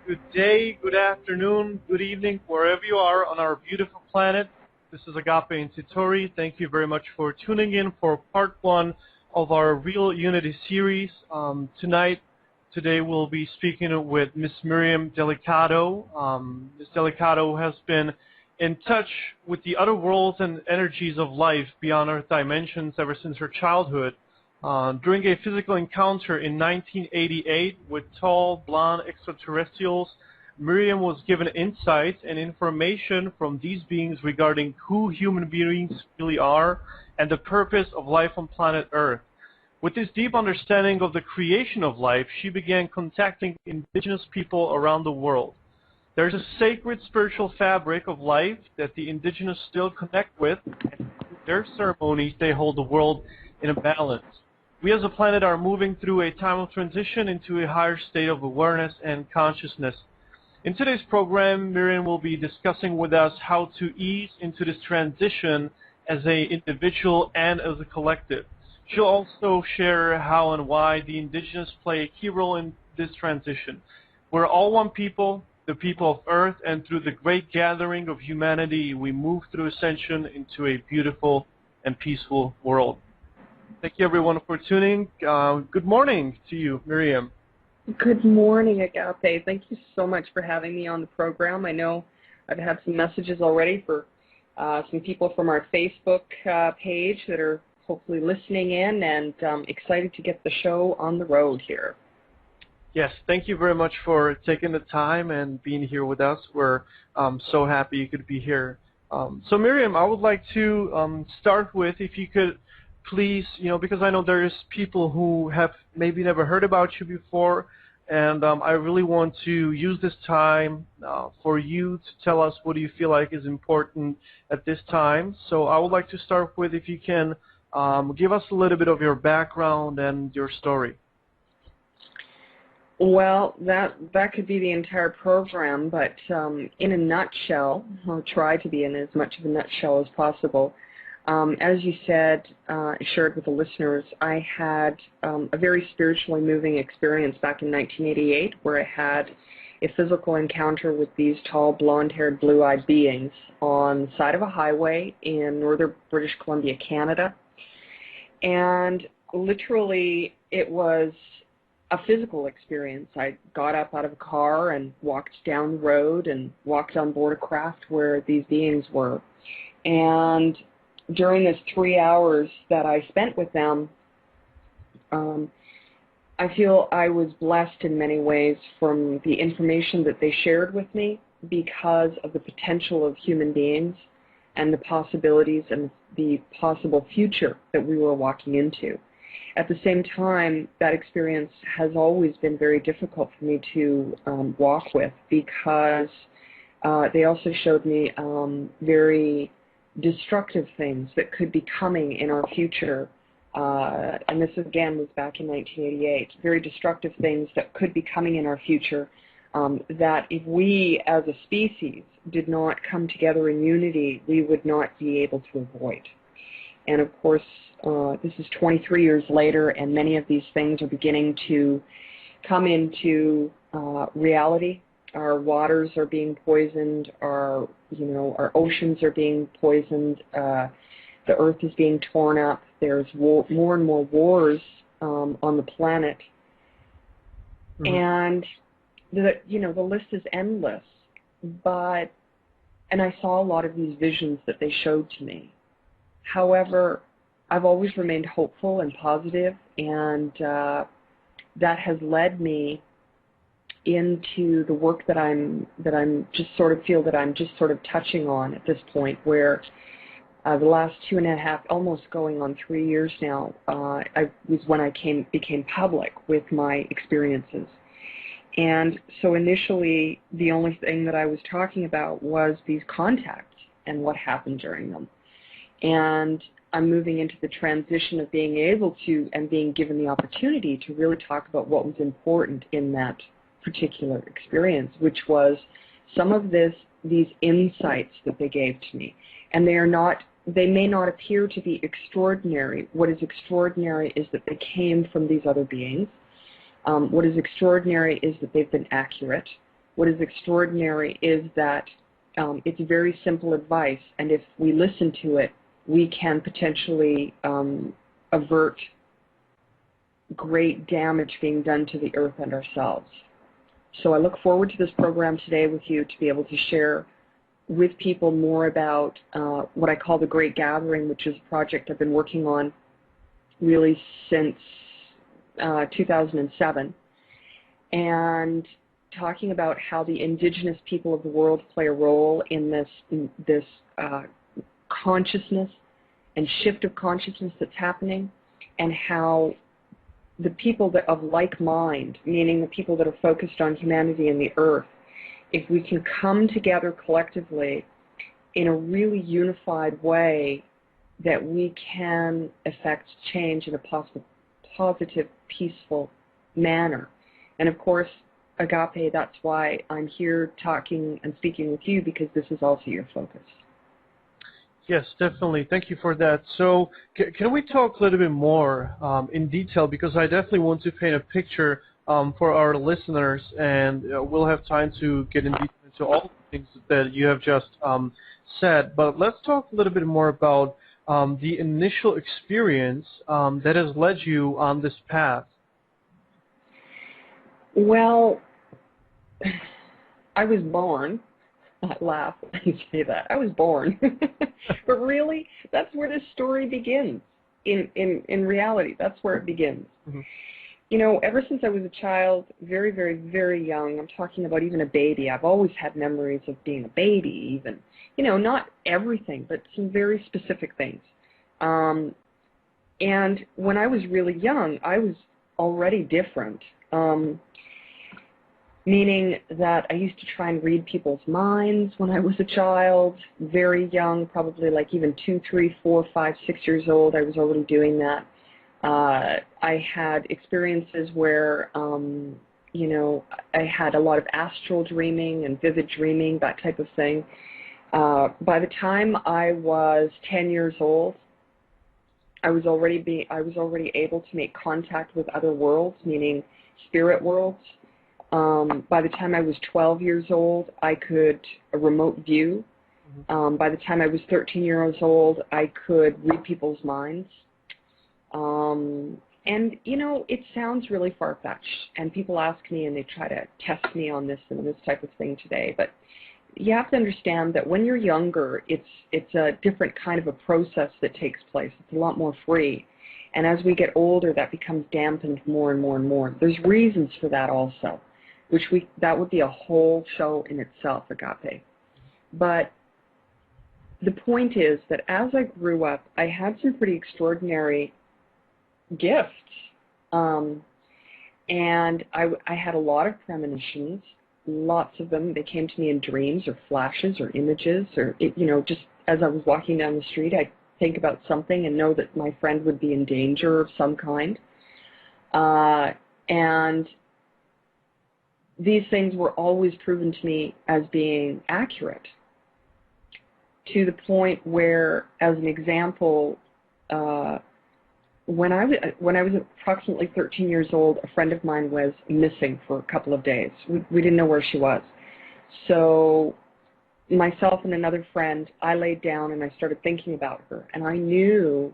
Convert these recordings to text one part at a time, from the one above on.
Good day, good afternoon, good evening, wherever you are on our beautiful planet. This is Agape and Titori. Thank you very much for tuning in for part one of our Real Unity series. Today we'll be speaking with Miss Miriam Delicado. Ms. Delicado has been in touch with the other worlds and energies of life beyond Earth dimensions ever since her childhood. During a physical encounter in 1988 with tall, blonde extraterrestrials, Miriam was given insights and information from these beings regarding who human beings really are and the purpose of life on planet Earth. With this deep understanding of the creation of life, she began contacting indigenous people around the world. There's a sacred spiritual fabric of life that the indigenous still connect with, and through their ceremonies they hold the world in a balance. We as a planet are moving through a time of transition into a higher state of awareness and consciousness. In today's program, Miriam will be discussing with us how to ease into this transition as an individual and as a collective. She'll also share how and why the indigenous play a key role in this transition. We're all one people, the people of Earth, and through the great gathering of humanity, we move through ascension into a beautiful and peaceful world. Thank you, everyone, for tuning. Good morning to you, Miriam. Good morning, Agape. Thank you so much for having me on the program. I know I've had some messages already for some people from our Facebook page that are hopefully listening in, and excited to get the show on the road here. Yes, thank you very much for taking the time and being here with us. We're so happy you could be here. So, Miriam, I would like to start with, if you could please, because I know there's people who have maybe never heard about you before, and I really want to use this time for you to tell us what do you feel like is important at this time. So I would like to start with, if you can give us a little bit of your background and your story. Well, that could be the entire program, but in a nutshell, I'll try to be in as much of a nutshell as possible. As you said, shared with the listeners, I had a very spiritually moving experience back in 1988 where I had a physical encounter with these tall, blonde-haired, blue-eyed beings on the side of a highway in northern British Columbia, Canada. And literally, it was a physical experience. I got up out of a car and walked down the road and walked on board a craft where these beings were. And during this 3 hours that I spent with them, I feel I was blessed in many ways from the information that they shared with me because of the potential of human beings and the possibilities and the possible future that we were walking into. At the same time, that experience has always been very difficult for me to walk with because they also showed me very destructive things that could be coming in our future, and this again was back in 1988, very destructive things that could be coming in our future that if we as a species did not come together in unity, we would not be able to avoid. And of course, this is 23 years later, and many of these things are beginning to come into reality. Our waters are being poisoned, our oceans are being poisoned, the earth is being torn up, there's more and more wars on the planet. Mm-hmm. And the list is endless, and I saw a lot of these visions that they showed to me. However, I've always remained hopeful and positive, and that has led me into the work that I'm just sort of feel that I'm just sort of touching on at this point, where the last 2.5, almost going on 3 years now, was when I became public with my experiences. And so initially, the only thing that I was talking about was these contacts and what happened during them. And I'm moving into the transition of being able to and being given the opportunity to really talk about what was important in that particular experience, which was some of these insights that they gave to me. And they may not appear to be extraordinary. What is extraordinary is that they came from these other beings. What is extraordinary is that they've been accurate. what is extraordinary is that it's very simple advice, and if we listen to it, we can potentially avert great damage being done to the earth and ourselves. So I look forward to this program today with you to be able to share with people more about what I call the Great Gathering, which is a project I've been working on really since 2007, and talking about how the indigenous people of the world play a role in this consciousness and shift of consciousness that's happening, and how the people that of like mind, meaning the people that are focused on humanity and the earth, if we can come together collectively in a really unified way, that we can affect change in a positive, peaceful manner. And of course, Agape, that's why I'm here talking and speaking with you, because this is also your focus. Yes, definitely. Thank you for that. So can we talk a little bit more in detail, because I definitely want to paint a picture for our listeners, and we'll have time to get into all the things that you have just said. But let's talk a little bit more about the initial experience that has led you on this path. Well, I was born. I laugh when you say that. I was born. But really, that's where this story begins. In reality, that's where it begins. Mm-hmm. You know, ever since I was a child, very, very, very young, I'm talking about even a baby, I've always had memories of being a baby even. You know, not everything, but some very specific things. And when I was really young, I was already different. Meaning that I used to try and read people's minds when I was a child, very young, probably like even 2, 3, 4, 5, 6 years old. I was already doing that. I had experiences where, you know, I had a lot of astral dreaming and vivid dreaming, that type of thing. By the time I was 10 years old, I was already able to make contact with other worlds, meaning spirit worlds. By the time I was 12 years old, I could remote view. By the time I was 13 years old, I could read people's minds. And, you know, it sounds really far-fetched, and people ask me and they try to test me on this and this type of thing today. But you have to understand that when you're younger, it's a different kind of a process that takes place. It's a lot more free. And as we get older, that becomes dampened more and more and more. There's reasons for that also, that would be a whole show in itself, Agape. But the point is that as I grew up, I had some pretty extraordinary gifts. And I had a lot of premonitions, lots of them. They came to me in dreams or flashes or images, or, you know, just as I was walking down the street, I'd think about something and know that my friend would be in danger of some kind. And these things were always proven to me as being accurate, to the point where, as an example, when I was approximately 13 years old, a friend of mine was missing for a couple of days. We didn't know where she was. So myself and another friend, I laid down and I started thinking about her. And I knew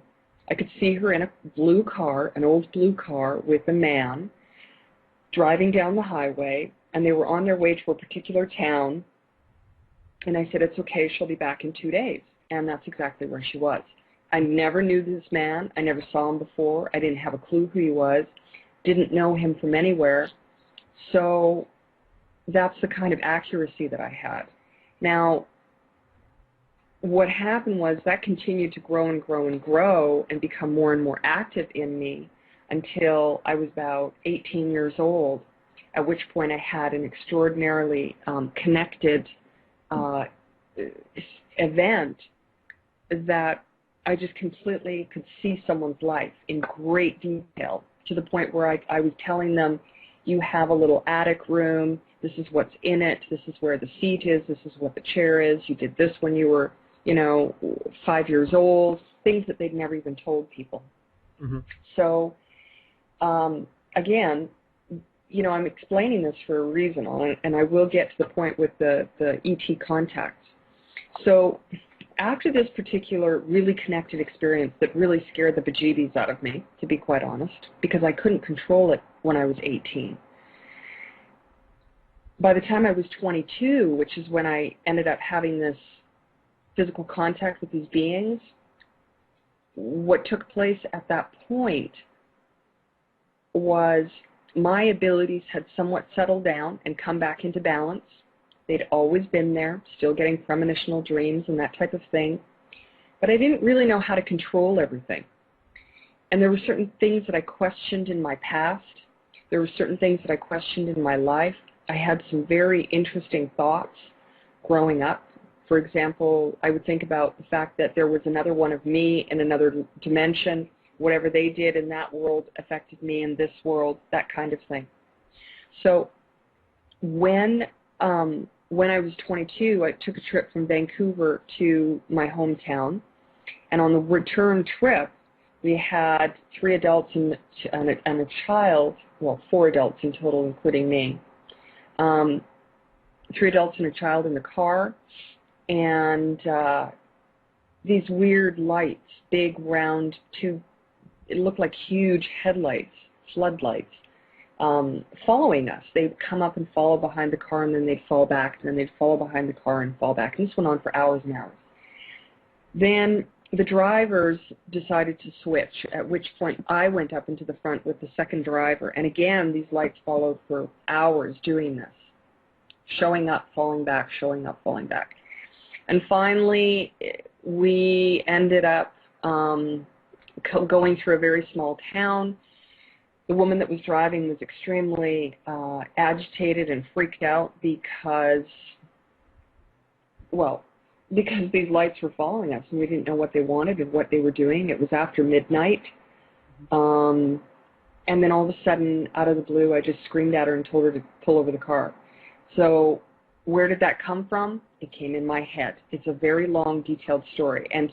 I could see her in a blue car, an old blue car, with a man driving down the highway. And they were on their way to a particular town. And I said, it's okay, she'll be back in 2 days. And that's exactly where she was. I never knew this man. I never saw him before. I didn't have a clue who he was. Didn't know him from anywhere. So that's the kind of accuracy that I had. Now, what happened was that continued to grow and grow and grow and become more and more active in me until I was about 18 years old, at which point I had an extraordinarily connected event that I just completely could see someone's life in great detail, to the point where I was telling them, you have a little attic room, this is what's in it, this is where the seat is, this is what the chair is, you did this when you were, 5 years old, things that they'd never even told people. Mm-hmm. So, again, you know, I'm explaining this for a reason, and I will get to the point with the ET contact. So after this particular really connected experience that really scared the bejeebies out of me, to be quite honest, because I couldn't control it when I was 18. By the time I was 22, which is when I ended up having this physical contact with these beings, what took place at that point was my abilities had somewhat settled down and come back into balance. They'd always been there, still getting premonitional dreams and that type of thing. But I didn't really know how to control everything. And there were certain things that I questioned in my past. There were certain things that I questioned in my life. I had some very interesting thoughts growing up. For example, I would think about the fact that there was another one of me in another dimension. Whatever they did in that world affected me in this world, that kind of thing. So when I was 22, I took a trip from Vancouver to my hometown. And on the return trip, we had 3 adults and a child, well, 4 adults in total, including me. 3 adults and a child in the car. And these weird lights, big, round, it looked like huge headlights, floodlights, following us. They'd come up and follow behind the car, and then they'd fall back, and then they'd follow behind the car and fall back. And this went on for hours and hours. Then the drivers decided to switch, at which point I went up into the front with the second driver. And again, these lights followed for hours doing this, showing up, falling back, showing up, falling back. And finally, we ended up going through a very small town. The woman that was driving was extremely agitated and freaked out because these lights were following us, and we didn't know what they wanted and what they were doing. It was after midnight. And then all of a sudden, out of the blue, I just screamed at her and told her to pull over the car. So where did that come from? It came in my head. It's a very long, detailed story. And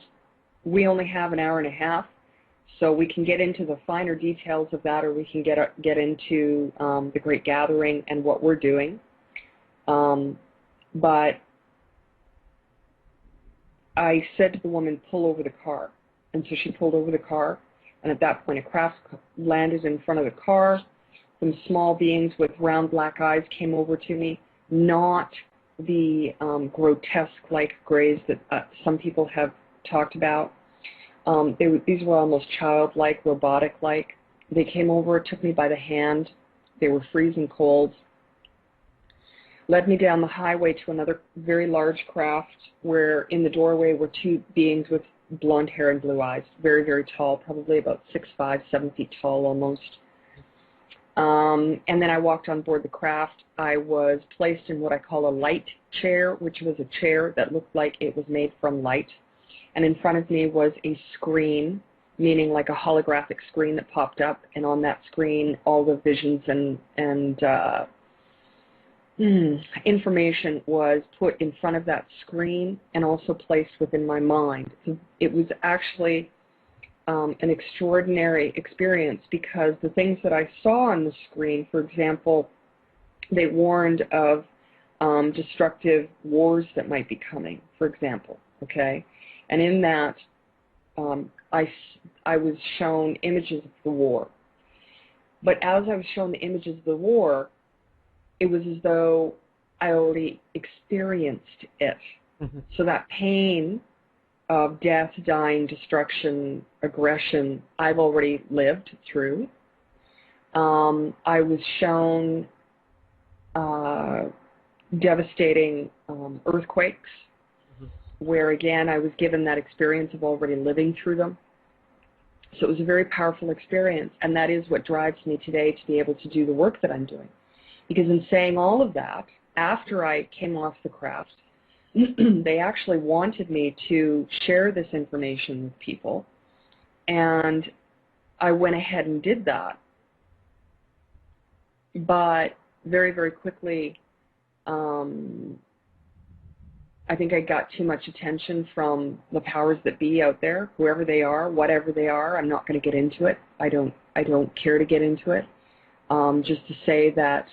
we only have an hour and a half, so we can get into the finer details of that, or we can get into the Great Gathering and what we're doing. But I said to the woman, pull over the car. And so she pulled over the car, and at that point a craft landed in front of the car. Some small beings with round black eyes came over to me, not the grotesque-like grays that some people have talked about. These were almost childlike, robotic-like. They came over, took me by the hand. They were freezing cold. Led me down the highway to another very large craft where in the doorway were 2 beings with blonde hair and blue eyes, very, very tall, probably about 6'5", 7 feet tall almost. And then I walked on board the craft. I was placed in what I call a light chair, which was a chair that looked like it was made from light. And in front of me was a screen, meaning like a holographic screen that popped up. And on that screen, all the visions and information was put in front of that screen and also placed within my mind. It was actually an extraordinary experience because the things that I saw on the screen, for example, they warned of destructive wars that might be coming, for example, okay? And in that, I was shown images of the war. But as I was shown the images of the war, it was as though I already experienced it. Mm-hmm. So that pain of death, dying, destruction, aggression, I've already lived through. I was shown devastating earthquakes, where again I was given that experience of already living through them. So it was a very powerful experience, and that is what drives me today to be able to do the work that I'm doing. Because in saying all of that, after I came off the craft, they actually wanted me to share this information with people, and I went ahead and did that. But very, very quickly, I think I got too much attention from the powers that be out there, whoever they are, whatever they are. I'm not going to get into it. I don't care to get into it. just to say that